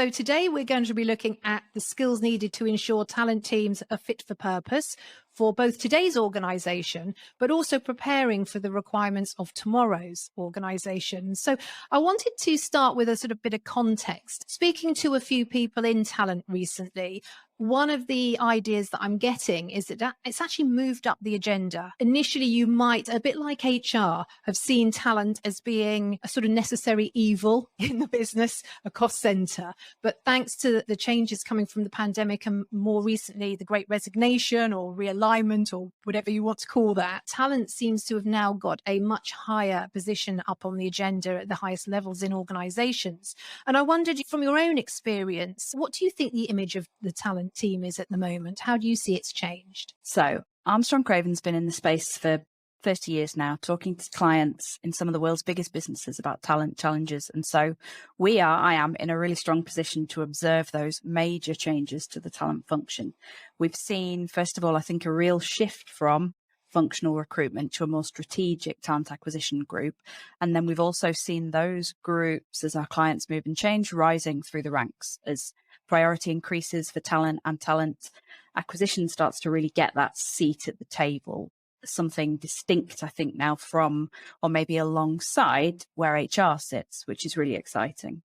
So today we're going to be looking at the skills needed to ensure talent teams are fit for purpose for both today's organisation, but also preparing for the requirements of tomorrow's organisation. So I wanted to start with a sort of bit of context. Speaking to a few people in talent recently, one of the ideas that I'm getting is that it's actually moved up the agenda. Initially, you might, a bit like HR, have seen talent as being a sort of necessary evil in the business, a cost center. But thanks to the changes coming from the pandemic and more recently, the Great Resignation or realignment or whatever you want to call that, talent seems to have now got a much higher position up on the agenda at the highest levels in organizations. And I wondered, from your own experience, what do you think the image of the talent team is at the moment? How do you see it's changed? So Armstrong Craven's been in the space for 30 years now, talking to clients in some of the world's biggest businesses about talent challenges. And so I am in a really strong position to observe those major changes to the talent function. We've seen, first of all, I think a real shift from functional recruitment to a more strategic talent acquisition group. And then we've also seen those groups, as our clients move and change, rising through the ranks as priority increases for talent and talent acquisition starts to really get that seat at the table, something distinct, I think, now from, or maybe alongside where HR sits, which is really exciting.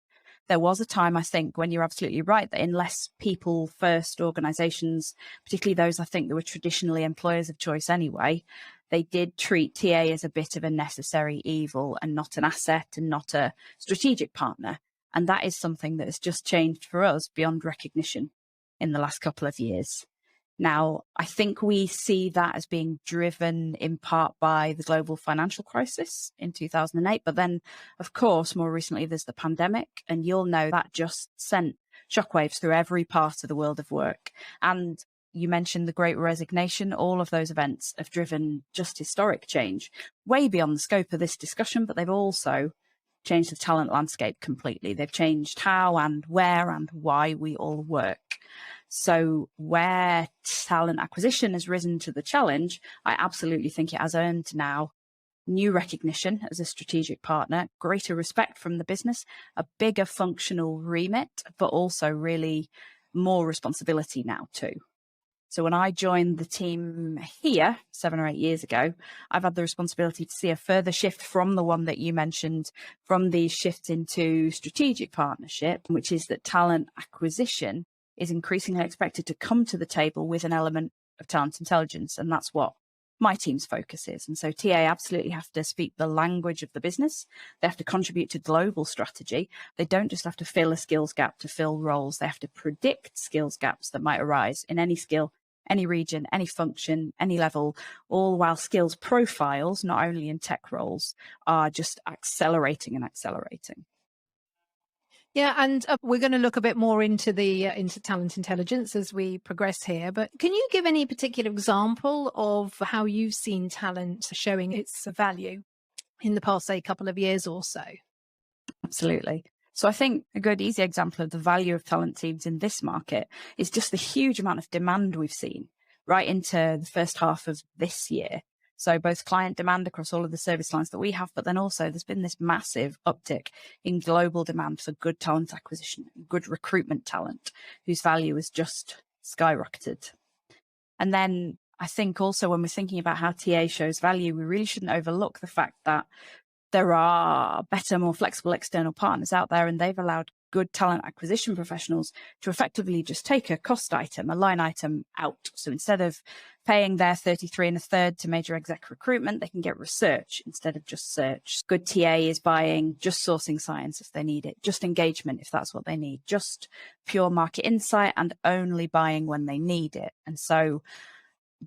There was a time, I think, when you're absolutely right, that in less people first organizations, particularly those I think that were traditionally employers of choice anyway, they did treat TA as a bit of a necessary evil and not an asset and not a strategic partner. And that is something that has just changed for us beyond recognition in the last couple of years. Now, I think we see that as being driven in part by the global financial crisis in 2008. But then, of course, more recently, there's the pandemic. And you'll know that just sent shockwaves through every part of the world of work. And you mentioned the Great Resignation. All of those events have driven just historic change, way beyond the scope of this discussion, but they've also changed the talent landscape completely. They've changed how and where and why we all work. So where talent acquisition has risen to the challenge, I absolutely think it has earned now new recognition as a strategic partner, greater respect from the business, a bigger functional remit, but also really more responsibility now too. So when I joined the team here 7 or 8 years ago, I've had the responsibility to see a further shift from the one that you mentioned, from these shifts into strategic partnership, which is that talent acquisition is increasingly expected to come to the table with an element of talent intelligence. And that's what my team's focus is. And so TA absolutely have to speak the language of the business. They have to contribute to global strategy. They don't just have to fill a skills gap to fill roles. They have to predict skills gaps that might arise in any skill, any region, any function, any level, all while skills profiles, not only in tech roles, are just accelerating and accelerating. Yeah, and we're going to look a bit more into into talent intelligence as we progress here. But can you give any particular example of how you've seen talent showing its value in the past, say, couple of years or so? Absolutely. So I think a good, easy example of the value of talent teams in this market is just the huge amount of demand we've seen right into the first half of this year. So both client demand across all of the service lines that we have, but then also there's been this massive uptick in global demand for good talent acquisition, good recruitment talent, whose value has just skyrocketed. And then I think also when we're thinking about how TA shows value, we really shouldn't overlook the fact that there are better, more flexible external partners out there, and they've allowed good talent acquisition professionals to effectively just take a cost item, a line item out. So instead of paying their 33 1/3 to major exec recruitment, they can get research instead of just search. Good TA is buying just sourcing science if they need it, just engagement if that's what they need, just pure market insight, and only buying when they need it. And so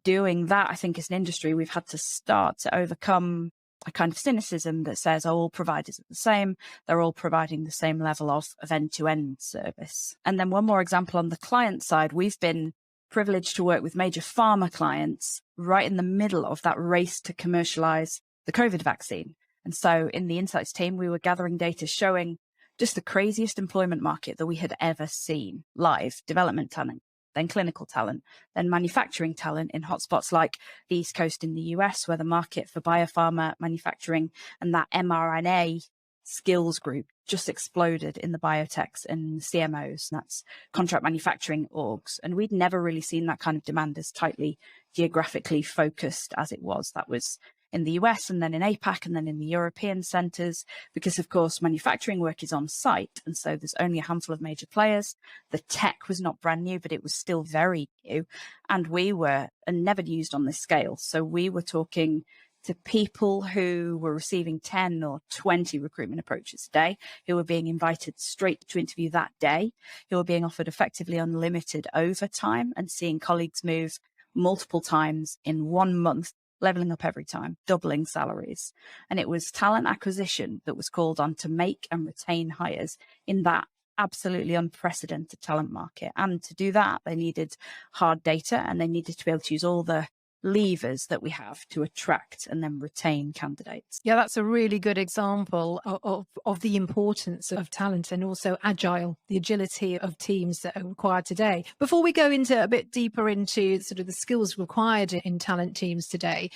doing that, I think as an industry, we've had to start to overcome a kind of cynicism that says, oh, all providers are the same. They're all providing the same level of end-to-end service. And then one more example on the client side, we've been privileged to work with major pharma clients right in the middle of that race to commercialize the COVID vaccine. And so in the insights team, we were gathering data showing just the craziest employment market that we had ever seen live: development talent, then clinical talent, then manufacturing talent in hotspots like the East Coast in the US, where the market for biopharma manufacturing and that mRNA skills group just exploded in the biotechs and CMOs, and that's contract manufacturing orgs. And we'd never really seen that kind of demand as tightly geographically focused as it was. That was in the US and then in APAC and then in the European centres, because of course manufacturing work is on site. And so there's only a handful of major players. The tech was not brand new, but it was still very new. And we were never used on this scale. So we were talking to people who were receiving 10 or 20 recruitment approaches a day, who were being invited straight to interview that day, who were being offered effectively unlimited overtime and seeing colleagues move multiple times in 1 month, leveling up every time, doubling salaries. And it was talent acquisition that was called on to make and retain hires in that absolutely unprecedented talent market. And to do that, they needed hard data, and they needed to be able to use all the levers that we have to attract and then retain candidates. Yeah, that's a really good example of the importance of talent, and also agile, the agility of teams that are required today. Before we go into a bit deeper into sort of the skills required in talent teams today,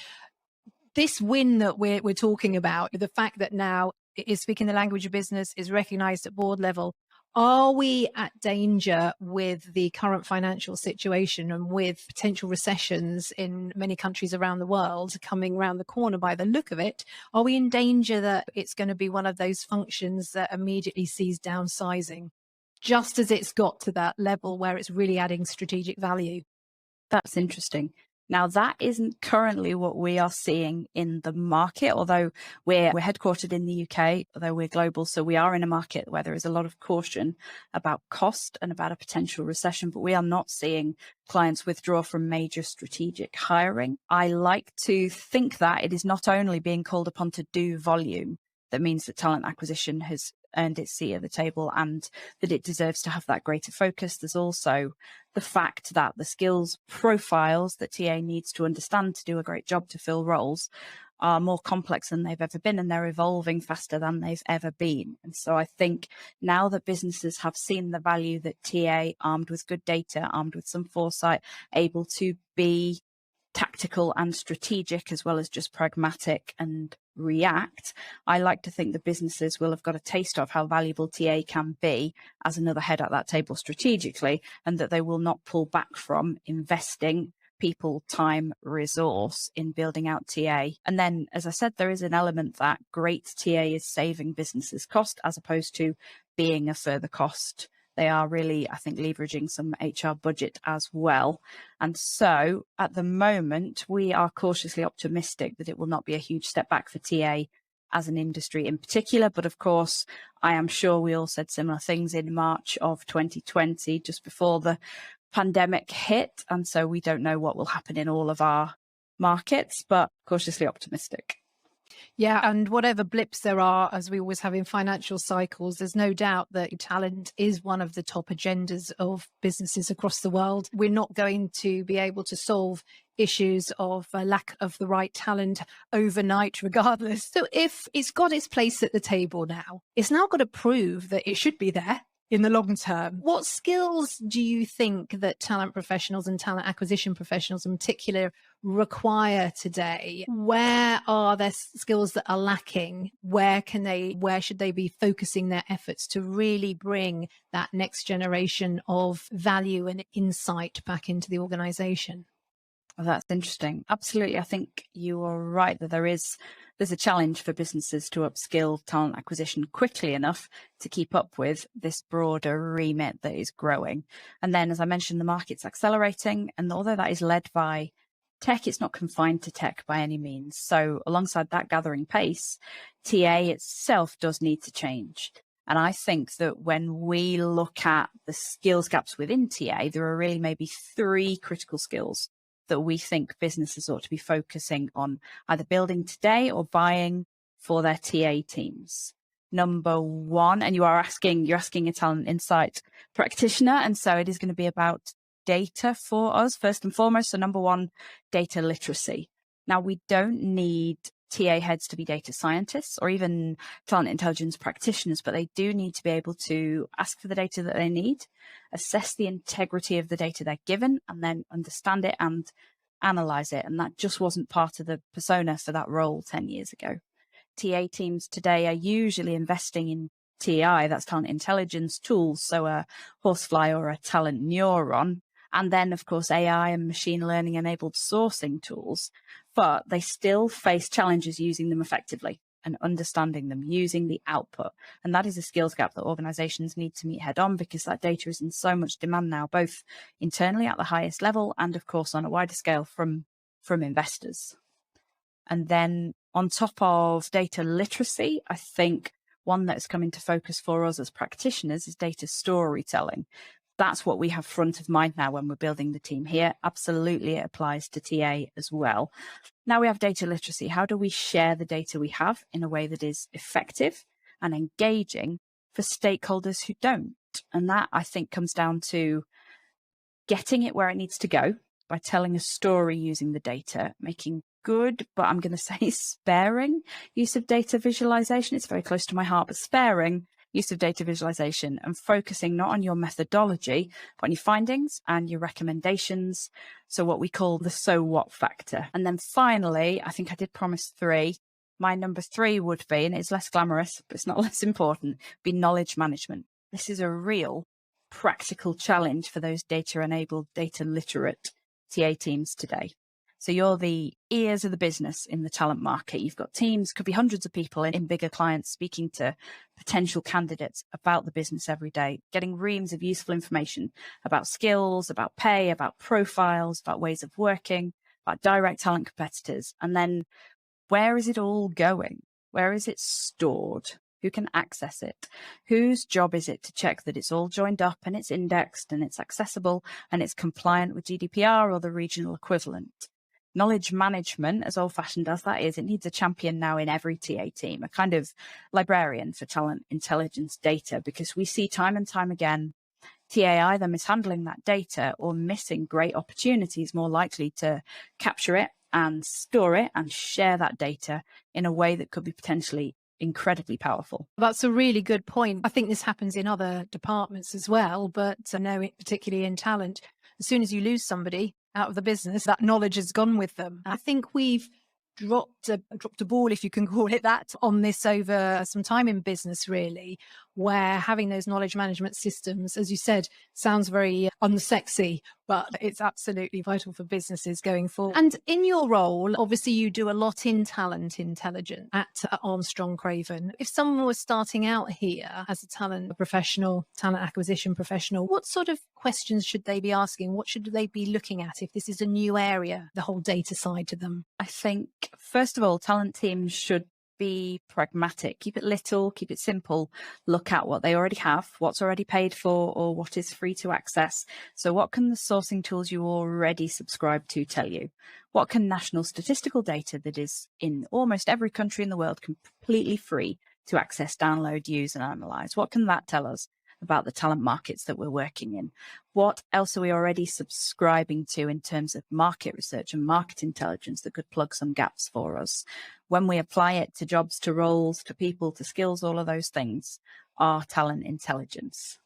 this win that we're talking about, the fact that now it is speaking the language of business, is recognized at board level. Are we at danger with the current financial situation and with potential recessions in many countries around the world coming around the corner by the look of it? Are we in danger that it's going to be one of those functions that immediately sees downsizing, just as it's got to that level where it's really adding strategic value? That's interesting. Now, that isn't currently what we are seeing in the market, although we're headquartered in the UK, although we're global. So we are in a market where there is a lot of caution about cost and about a potential recession, but we are not seeing clients withdraw from major strategic hiring. I like to think that it is not only being called upon to do volume that means that talent acquisition has earned its seat at the table and that it deserves to have that greater focus. There's also the fact that the skills profiles that TA needs to understand to do a great job to fill roles are more complex than they've ever been, and they're evolving faster than they've ever been. And so I think now that businesses have seen the value that TA, armed with good data, armed with some foresight, able to be tactical and strategic as well as just pragmatic and react, I like to think the businesses will have got a taste of how valuable TA can be as another head at that table strategically, and that they will not pull back from investing people, time, resource in building out TA. And then, as I said, there is an element that great TA is saving businesses cost as opposed to being a further cost. They are really, I think, leveraging some HR budget as well. And so at the moment, we are cautiously optimistic that it will not be a huge step back for TA as an industry in particular. But of course, I am sure we all said similar things in March of 2020, just before the pandemic hit. And so we don't know what will happen in all of our markets, but cautiously optimistic. Yeah, and whatever blips there are, as we always have in financial cycles, there's no doubt that talent is one of the top agendas of businesses across the world. We're not going to be able to solve issues of lack of the right talent overnight, regardless. So if it's got its place at the table now, it's now got to prove that it should be there in the long term. What skills do you think that talent professionals and talent acquisition professionals in particular require today? Where are there skills that are lacking? Where should they be focusing their efforts to really bring that next generation of value and insight back into the organization? Oh, that's interesting. Absolutely. I think you are right that there's a challenge for businesses to upskill talent acquisition quickly enough to keep up with this broader remit that is growing. And then, as I mentioned, the market's accelerating. And although that is led by tech, it's not confined to tech by any means. So alongside that gathering pace, TA itself does need to change. And I think that when we look at the skills gaps within TA, there are really maybe 3 critical skills that we think businesses ought to be focusing on, either building today or buying for their TA teams. Number 1, and you're asking a talent insight practitioner, and so it is going to be about data for us first and foremost. So number 1, data literacy. Now, we don't need TA heads to be data scientists or even talent intelligence practitioners, but they do need to be able to ask for the data that they need, assess the integrity of the data they're given, and then understand it and analyze it. And that just wasn't part of the persona for that role 10 years ago. TA teams today are usually investing in TI, that's talent intelligence tools, so a horsefly or a talent neuron, and then, of course, AI and machine learning enabled sourcing tools, but they still face challenges using them effectively and understanding them, using the output. And that is a skills gap that organizations need to meet head on, because that data is in so much demand now, both internally at the highest level and, of course, on a wider scale from investors. And then on top of data literacy, I think one that's come into focus for us as practitioners is data storytelling. That's what we have front of mind now when we're building the team here. Absolutely, it applies to TA as well. Now we have data literacy. How do we share the data we have in a way that is effective and engaging for stakeholders who don't? And that, I think, comes down to getting it where it needs to go by telling a story using the data, making good, but I'm going to say sparing use of data visualization. It's very close to my heart, but sparing use of data visualization and focusing not on your methodology, but on your findings and your recommendations. So what we call the so what factor. And then finally, I think I did promise 3. My number 3 would be, and it's less glamorous, but it's not less important, be knowledge management. This is a real practical challenge for those data-enabled, data-literate TA teams today. So you're the ears of the business in the talent market. You've got teams, could be hundreds of people in bigger clients, speaking to potential candidates about the business every day, getting reams of useful information about skills, about pay, about profiles, about ways of working, about direct talent competitors. And then where is it all going? Where is it stored? Who can access it? Whose job is it to check that it's all joined up and it's indexed and it's accessible and it's compliant with GDPR or the regional equivalent? Knowledge management, as old-fashioned as that is, it needs a champion now in every TA team, a kind of librarian for talent intelligence data, because we see time and time again TA either mishandling that data or missing great opportunities, more likely to capture it and store it and share that data in a way that could be potentially incredibly powerful. That's a really good point. I think this happens in other departments as well, but I know it particularly in talent. As soon as you lose somebody out of the business, that knowledge has gone with them. I think we've dropped a ball, if you can call it that, on this over some time in business, really, where having those knowledge management systems, as you said, sounds very unsexy, but it's absolutely vital for businesses going forward. And in your role, obviously you do a lot in talent intelligence at Armstrong Craven. If someone was starting out here as a talent professional, talent acquisition professional, what sort of questions should they be asking? What should they be looking at if this is a new area, the whole data side to them? I think, first of all, talent teams should be pragmatic. Keep it little, keep it simple. Look at what they already have, what's already paid for, or what is free to access. So what can the sourcing tools you already subscribe to tell you? What can national statistical data that is in almost every country in the world completely free to access, download, use, and analyze? What can that tell us about the talent markets that we're working in? What else are we already subscribing to in terms of market research and market intelligence that could plug some gaps for us? When we apply it to jobs, to roles, to people, to skills, all of those things are talent intelligence.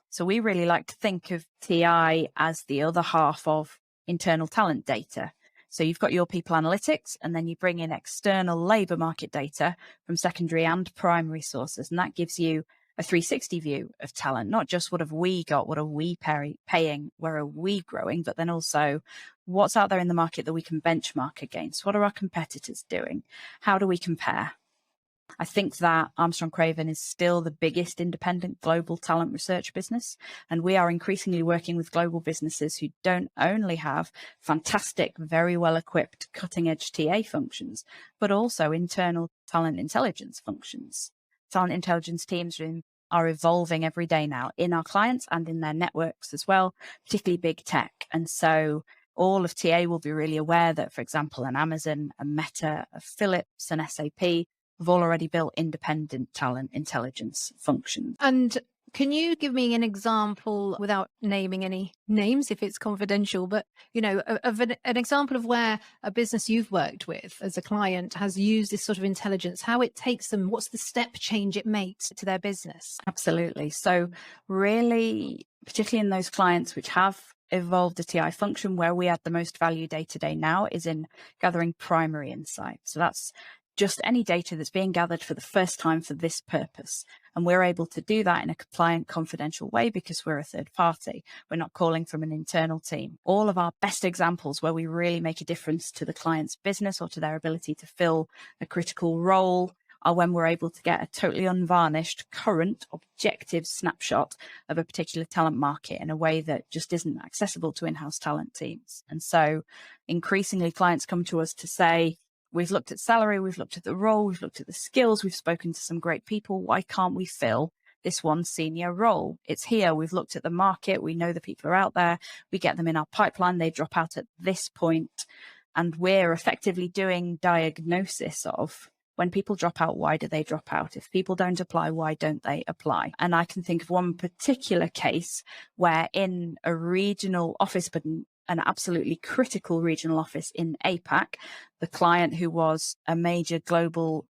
So we really like to think of TI as the other half of internal talent data. So you've got your people analytics, and then you bring in external labour market data from secondary and primary sources, and that gives you a 360 view of talent, not just what have we got, what are we paying, where are we growing, but then also what's out there in the market that we can benchmark against. What are our competitors doing? How do we compare? I think that Armstrong Craven is still the biggest independent global talent research business, and we are increasingly working with global businesses who don't only have fantastic, very well-equipped, cutting-edge TA functions, but also internal talent intelligence functions. Talent intelligence teams are evolving every day now in our clients and in their networks as well, particularly big tech. And so all of TA will be really aware that, for example, an Amazon, a Meta, a Philips, an SAP have all already built independent talent intelligence functions. And can you give me an example, without naming any names if it's confidential, but of an example of where a business you've worked with as a client has used this sort of intelligence, how it takes them, what's the step change it makes to their business? Absolutely. So really, particularly in those clients which have evolved a TI function, where we add the most value day to day now is in gathering primary insight. So that's just any data that's being gathered for the first time for this purpose. And we're able to do that in a compliant, confidential way because we're a third party. We're not calling from an internal team. All of our best examples where we really make a difference to the client's business or to their ability to fill a critical role are when we're able to get a totally unvarnished, current, objective snapshot of a particular talent market in a way that just isn't accessible to in-house talent teams. And so increasingly clients come to us to say, we've looked at salary, we've looked at the role, we've looked at the skills, we've spoken to some great people. Why can't we fill this one senior role? It's here. We've looked at the market. We know the people are out there. We get them in our pipeline. They drop out at this point. And we're effectively doing diagnosis of when people drop out, why do they drop out? If people don't apply, why don't they apply? And I can think of one particular case where in a regional office, but an absolutely critical regional office in APAC, the client, who was a major global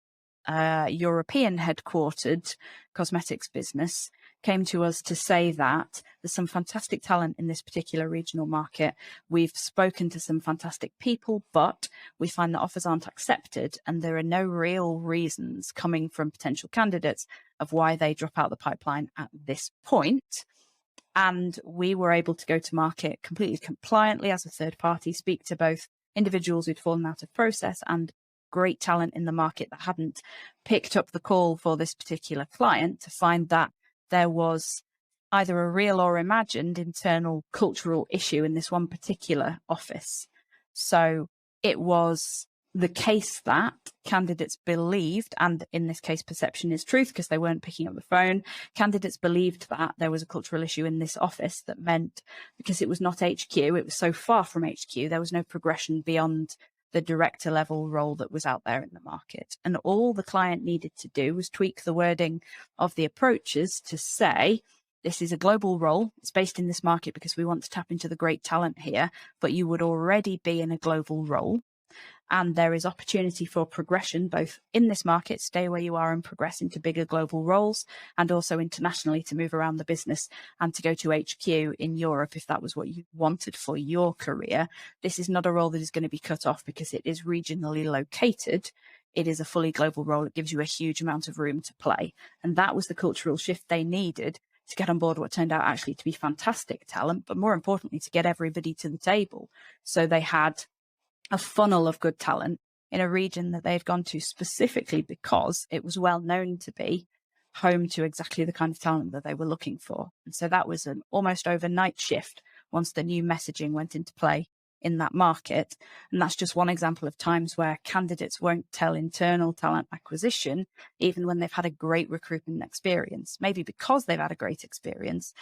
European headquartered cosmetics business, came to us to say that there's some fantastic talent in this particular regional market. We've spoken to some fantastic people, but we find that offers aren't accepted, and there are no real reasons coming from potential candidates of why they drop out the pipeline at this point. And we were able to go to market completely compliantly as a third party, speak to both individuals who'd fallen out of process and great talent in the market that hadn't picked up the call for this particular client, to find that there was either a real or imagined internal cultural issue in this one particular office. So it was the case that candidates believed, and in this case perception is truth because they weren't picking up the phone, candidates believed that there was a cultural issue in this office that meant because it was not HQ, it was so far from HQ, there was no progression beyond the director level role that was out there in the market. And all the client needed to do was tweak the wording of the approaches to say, this is a global role. It's based in this market because we want to tap into the great talent here, but you would already be in a global role. And there is opportunity for progression, both in this market, stay where you are and progress into bigger global roles, and also internationally to move around the business and to go to HQ in Europe if that was what you wanted for your career. This is not a role that is going to be cut off because it is regionally located. It is a fully global role. It gives you a huge amount of room to play. And that was the cultural shift they needed to get on board what turned out actually to be fantastic talent, but more importantly, to get everybody to the table. So they had a funnel of good talent in a region that they'd gone to specifically because it was well known to be home to exactly the kind of talent that they were looking for. And so that was an almost overnight shift once the new messaging went into play in that market. And that's just one example of times where candidates won't tell internal talent acquisition, even when they've had a great recruitment experience, maybe because they've had a great experience.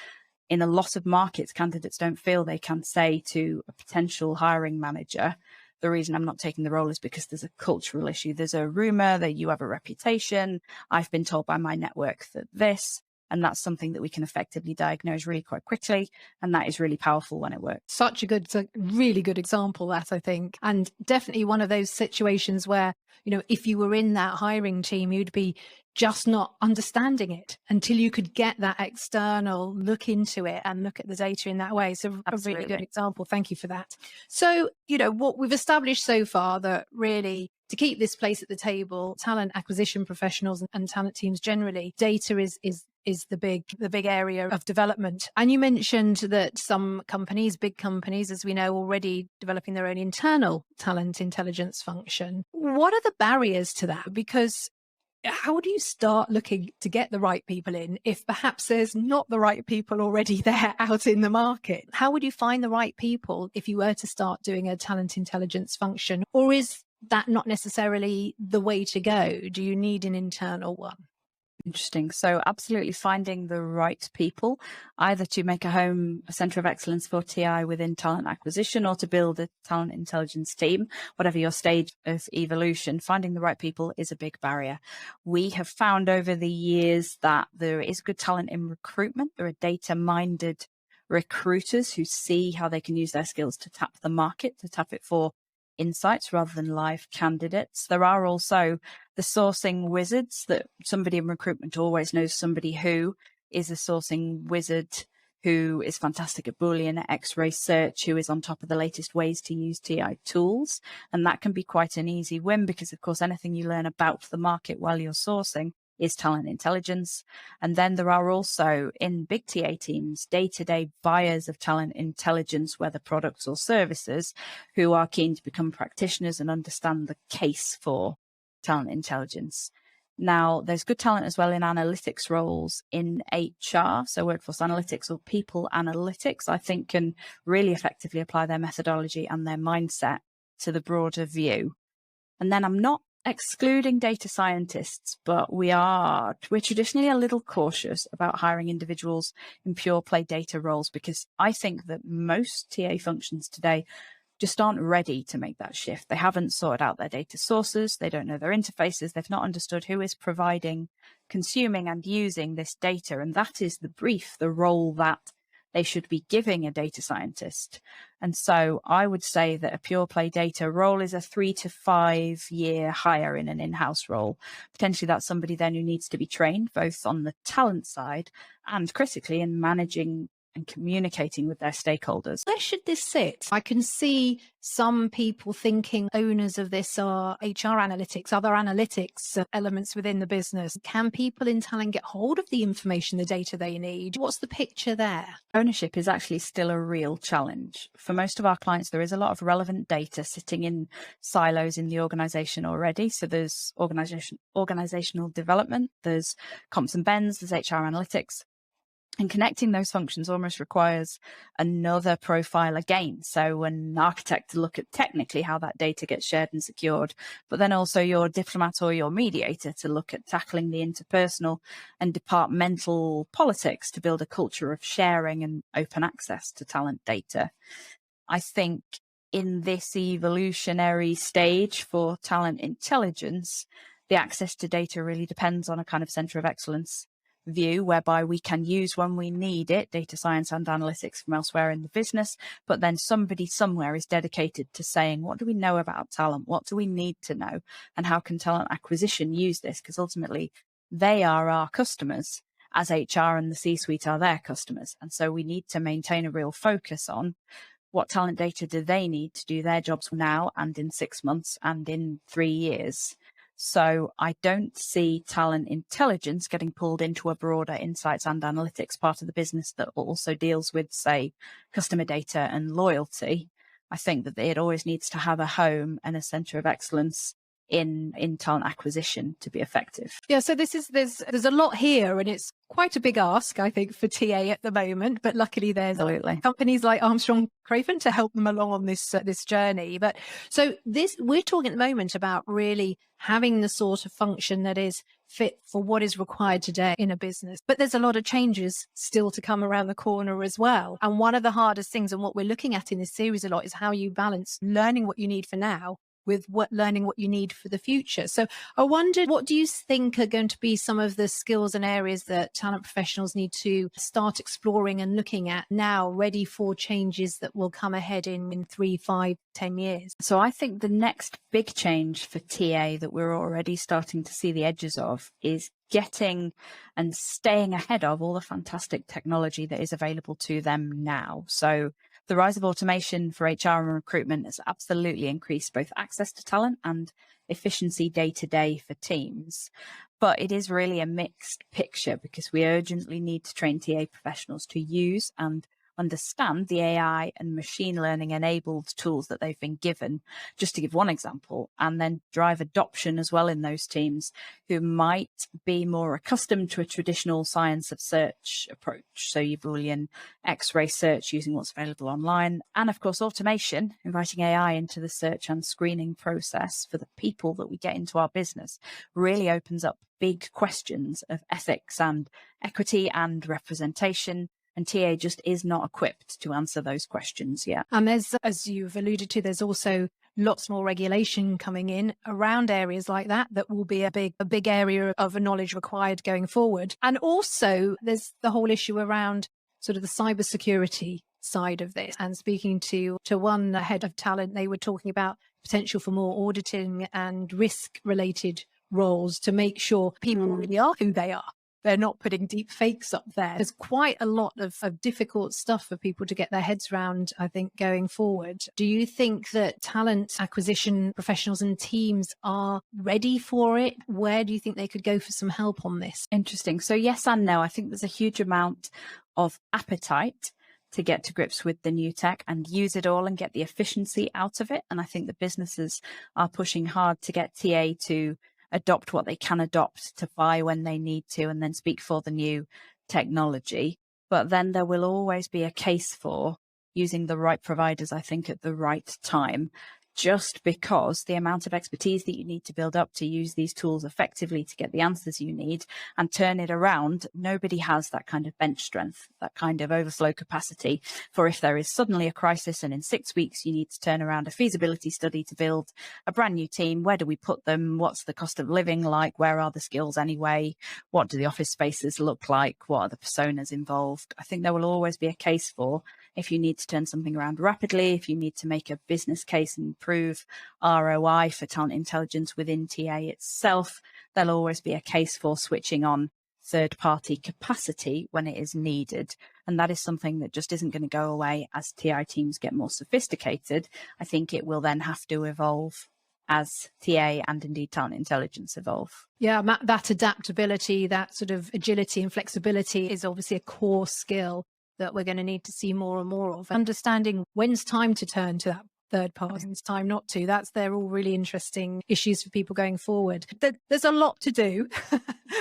In a lot of markets, candidates don't feel they can say to a potential hiring manager, the reason I'm not taking the role is because there's a cultural issue. There's a rumor that you have a reputation. I've been told by my network that this, and that's something that we can effectively diagnose really quite quickly. And that is really powerful when it works. Such a really good example, that, I think. And definitely one of those situations where, if you were in that hiring team, you'd be just not understanding it until you could get that external look into it and look at the data in that way. So a really good example. Thank you for that. So, what we've established so far, that really to keep this place at the table, talent acquisition professionals and talent teams generally, data is the big area of development. And you mentioned that some companies, big companies, as we know, already developing their own internal talent intelligence function. What are the barriers to that? Because how do you start looking to get the right people in if perhaps there's not the right people already there out in the market? How would you find the right people if you were to start doing a talent intelligence function? Or is that not necessarily the way to go? Do you need an internal one? Interesting. So absolutely finding the right people, either to make a centre of excellence for TI within talent acquisition or to build a talent intelligence team, whatever your stage of evolution, finding the right people is a big barrier. We have found over the years that there is good talent in recruitment. There are data-minded recruiters who see how they can use their skills to tap the market, to tap it for insights rather than live candidates. There are also the sourcing wizards, that somebody in recruitment always knows somebody who is a sourcing wizard who is fantastic at Boolean, X-ray search, who is on top of the latest ways to use TI tools. And that can be quite an easy win because, of course, anything you learn about the market while you're sourcing is talent intelligence. And then there are also in big TA teams, day-to-day buyers of talent intelligence, whether products or services, who are keen to become practitioners and understand the case for talent intelligence. Now, there's good talent as well in analytics roles in HR. So workforce analytics or people analytics, I think, can really effectively apply their methodology and their mindset to the broader view. And then I'm not excluding data scientists, but we're traditionally a little cautious about hiring individuals in pure play data roles, because I think that most TA functions today just aren't ready to make that shift. They haven't sorted out their data sources. They don't know their interfaces. They've not understood who is providing, consuming and using this data. And that is the brief, the role that they should be giving a data scientist. And so I would say that a pure play data role is a 3 to 5 year hire in an in-house role. Potentially that's somebody then who needs to be trained both on the talent side and critically in managing and communicating with their stakeholders. Where should this sit? I can see some people thinking owners of this are HR analytics, other analytics elements within the business. Can people in talent get hold of the information, the data they need? What's the picture there? Ownership is actually still a real challenge. For most of our clients, there is a lot of relevant data sitting in silos in the organization already. So there's organizational development, there's comps and bends, there's HR analytics. And connecting those functions almost requires another profile again. So an architect to look at technically how that data gets shared and secured, but then also your diplomat or your mediator to look at tackling the interpersonal and departmental politics to build a culture of sharing and open access to talent data. I think in this evolutionary stage for talent intelligence, the access to data really depends on a kind of center of excellence view, whereby we can use when we need it, data science and analytics from elsewhere in the business, but then somebody somewhere is dedicated to saying, what do we know about talent? What do we need to know? And how can talent acquisition use this? Because ultimately they are our customers, as HR and the C-suite are their customers. And so we need to maintain a real focus on what talent data do they need to do their jobs now and in 6 months and in 3 years. So I don't see talent intelligence getting pulled into a broader insights and analytics part of the business that also deals with, say, customer data and loyalty. I think that it always needs to have a home and a center of excellence in talent acquisition to be effective. Yeah, so there's a lot here, and it's quite a big ask, I think, for TA at the moment. But luckily, there's companies like Armstrong Craven to help them along on this journey. But so we're talking at the moment about really having the sort of function that is fit for what is required today in a business. But there's a lot of changes still to come around the corner as well. And one of the hardest things, and what we're looking at in this series a lot, is how you balance learning what you need for now with learning what you need for the future. So I wondered, what do you think are going to be some of the skills and areas that talent professionals need to start exploring and looking at now, ready for changes that will come ahead in 3, 5, 10 years? So I think the next big change for TA that we're already starting to see the edges of is getting and staying ahead of all the fantastic technology that is available to them now. So the rise of automation for HR and recruitment has absolutely increased both access to talent and efficiency day to day for teams. But it is really a mixed picture because we urgently need to train TA professionals to use and understand the AI and machine learning enabled tools that they've been given, just to give one example, and then drive adoption as well in those teams who might be more accustomed to a traditional science of search approach. So your Boolean X-ray search using what's available online. And of course, automation, inviting AI into the search and screening process for the people that we get into our business really opens up big questions of ethics and equity and representation. And TA just is not equipped to answer those questions yet. And there's, as you've alluded to, there's also lots more regulation coming in around areas like that will be a big area of knowledge required going forward. And also there's the whole issue around sort of the cybersecurity side of this. And speaking to one head of talent, they were talking about potential for more auditing and risk related roles to make sure people really are who they are. they're not putting deep fakes up there. There's quite a lot of difficult stuff for people to get their heads around, I think, going forward. Do you think that talent acquisition professionals and teams are ready for it? Where do you think they could go for some help on this? Interesting. So yes and no. I think there's a huge amount of appetite to get to grips with the new tech and use it all and get the efficiency out of it. And I think the businesses are pushing hard to get TA to adopt what they can adopt, to buy when they need to, and then speak for the new technology. But then there will always be a case for using the right providers, I think, at the right time, just because the amount of expertise that you need to build up to use these tools effectively to get the answers you need and turn it around, nobody has that kind of bench strength, that kind of overflow capacity for if there is suddenly a crisis and in 6 weeks you need to turn around a feasibility study to build a brand new team. Where do we put them? What's the cost of living like? Where are the skills anyway? What do the office spaces look like? What are the personas involved? I think there will always be a case for, if you need to turn something around rapidly, if you need to make a business case and improve ROI for talent intelligence within TA itself, there'll always be a case for switching on third-party capacity when it is needed. And that is something that just isn't going to go away as TI teams get more sophisticated. I think it will then have to evolve as TA and indeed talent intelligence evolve. Yeah, that adaptability, that sort of agility and flexibility is obviously a core skill that we're going to need to see more and more of. Understanding when's time to turn to that third party and it's time not to. They're all really interesting issues for people going forward. There's a lot to do.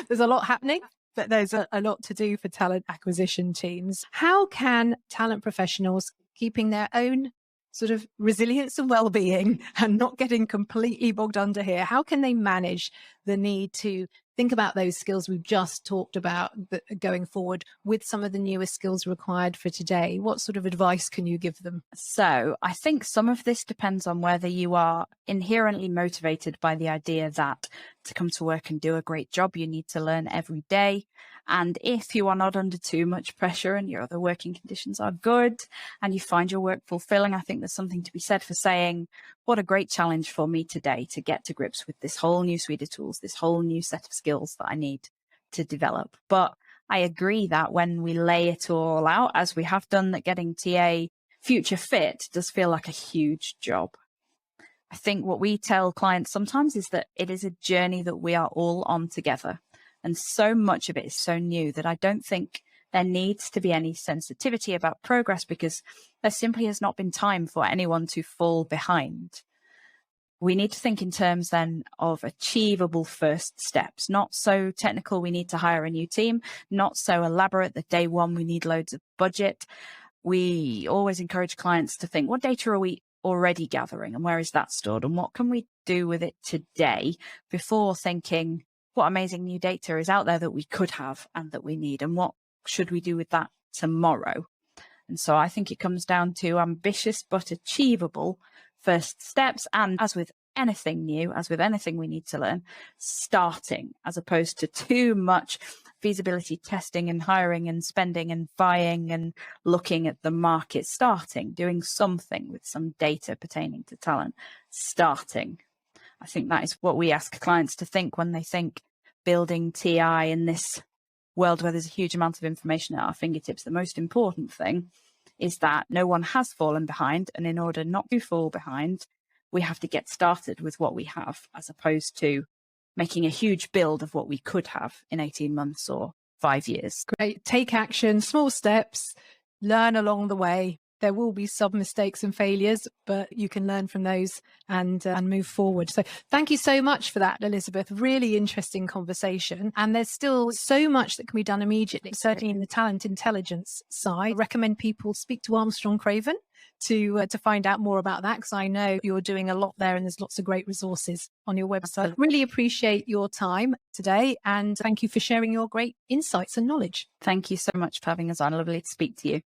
There's a lot happening, but there's a lot to do for talent acquisition teams. How can talent professionals, keeping their own sort of resilience and well-being and not getting completely bogged under here, how can they manage the need to think about those skills we've just talked about going forward with some of the newest skills required for today? What sort of advice can you give them? So I think some of this depends on whether you are inherently motivated by the idea that to come to work and do a great job, you need to learn every day. And if you are not under too much pressure and your other working conditions are good and you find your work fulfilling, I think there's something to be said for saying, what a great challenge for me today to get to grips with this whole new suite of tools, this whole new set of skills that I need to develop. But I agree that when we lay it all out, as we have done, that getting TA future fit does feel like a huge job. I think what we tell clients sometimes is that it is a journey that we are all on together. And so much of it is so new that I don't think there needs to be any sensitivity about progress, because there simply has not been time for anyone to fall behind. We need to think in terms then of achievable first steps, not so technical we need to hire a new team, not so elaborate that day one we need loads of budget. We always encourage clients to think, what data are we already gathering and where is that stored and what can we do with it today, before thinking what amazing new data is out there that we could have and that we need, and what should we do with that tomorrow. And so I think it comes down to ambitious but achievable first steps, and as with anything new, as with anything we need to learn, starting, as opposed to too much feasibility testing and hiring and spending and buying and looking at the market. Starting, doing something with some data pertaining to talent, starting. I think that is what we ask clients to think when they think building TI in this world where there's a huge amount of information at our fingertips. The most important thing is that no one has fallen behind, and in order not to fall behind, we have to get started with what we have, as opposed to making a huge build of what we could have in 18 months or 5 years. Great. Take action, small steps, learn along the way. There will be some mistakes and failures, but you can learn from those and move forward. So thank you so much for that, Elizabeth. Really interesting conversation. And there's still so much that can be done immediately, certainly in the talent intelligence side. I recommend people speak to Armstrong Craven to find out more about that, because I know you're doing a lot there and there's lots of great resources on your website. Really appreciate your time today, and thank you for sharing your great insights and knowledge. Thank you so much for having us on. Lovely to speak to you.